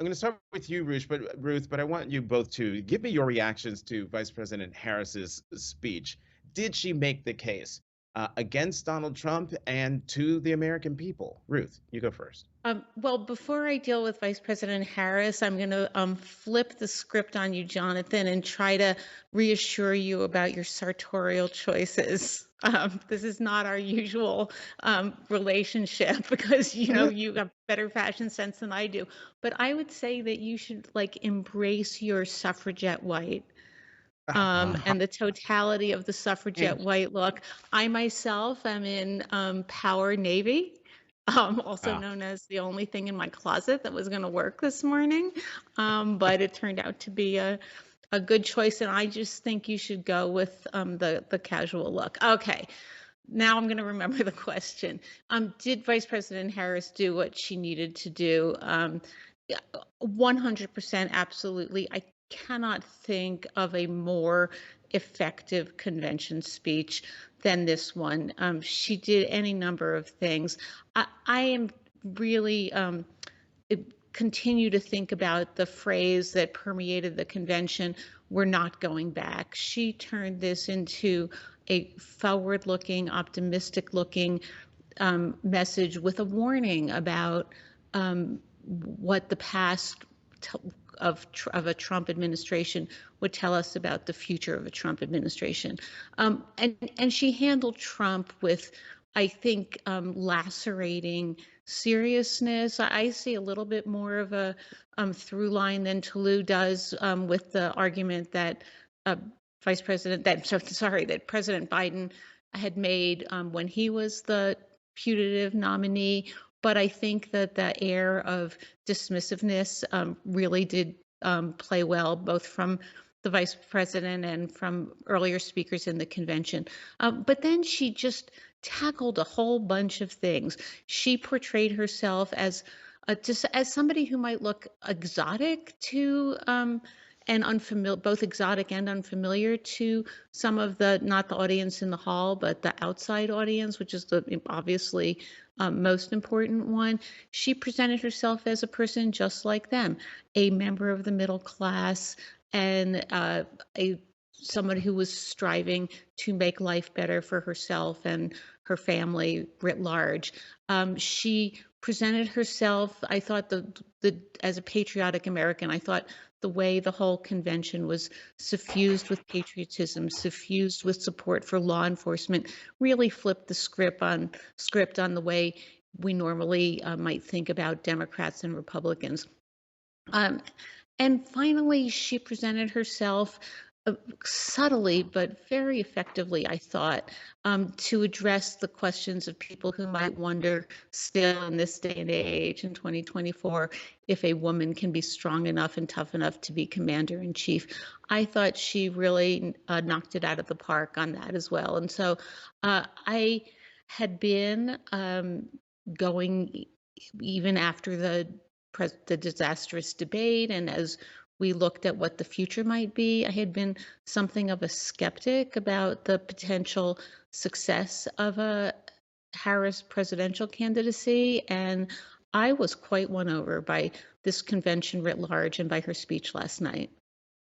I'm going to start with you, Ruth, but I want you both to give me your reactions to Vice President Harris's speech. Did she make the case against Donald Trump and to the American people? Ruth, you go first. Well, before I deal with Vice President Harris, I'm going to flip the script on you, Jonathan, and try to reassure you about your sartorial choices. This is not our usual relationship because you have better fashion sense than I do. But I would say that you should embrace your suffragette white. And the totality of the suffragette white look. I myself am in Power Navy. Also Wow. known as the only thing in my closet that was going to work this morning. But it turned out to be a good choice. And I just think you should go with the casual look. Okay. Now I'm going to remember the question. Did Vice President Harris do what she needed to do? 100% absolutely. I cannot think of a more effective convention speech than this one. She did any number of things. I am really continue to think about the phrase that permeated the convention, "We're not going back." She turned this into a forward-looking, optimistic-looking message with a warning about what the past of a Trump administration would tell us about the future of a Trump administration. And she handled Trump with, I think, lacerating seriousness. I see a little bit more of a through line than Toulouse does with the argument that President Biden had made when he was the putative nominee. But I think that the air of dismissiveness really did play well, both from the vice president and from earlier speakers in the convention. But then she just tackled a whole bunch of things. She portrayed herself as just as somebody who might look exotic to and unfamiliar, both exotic and unfamiliar to some of the, not the audience in the hall, but the outside audience, which is the obviously most important one. She presented herself as a person just like them, a member of the middle class and someone who was striving to make life better for herself and her family writ large. She presented herself, I thought, as a patriotic American. I thought the way the whole convention was suffused with patriotism, suffused with support for law enforcement, really flipped the script on the way we normally might think about Democrats and Republicans. And finally, she presented herself subtly but very effectively, I thought, to address the questions of people who might wonder still in this day and age in 2024 if a woman can be strong enough and tough enough to be commander in chief. I thought she really knocked it out of the park on that as well. And so I had been going even after the disastrous debate, and as we looked at what the future might be, I had been something of a skeptic about the potential success of a Harris presidential candidacy, and I was quite won over by this convention writ large and by her speech last night.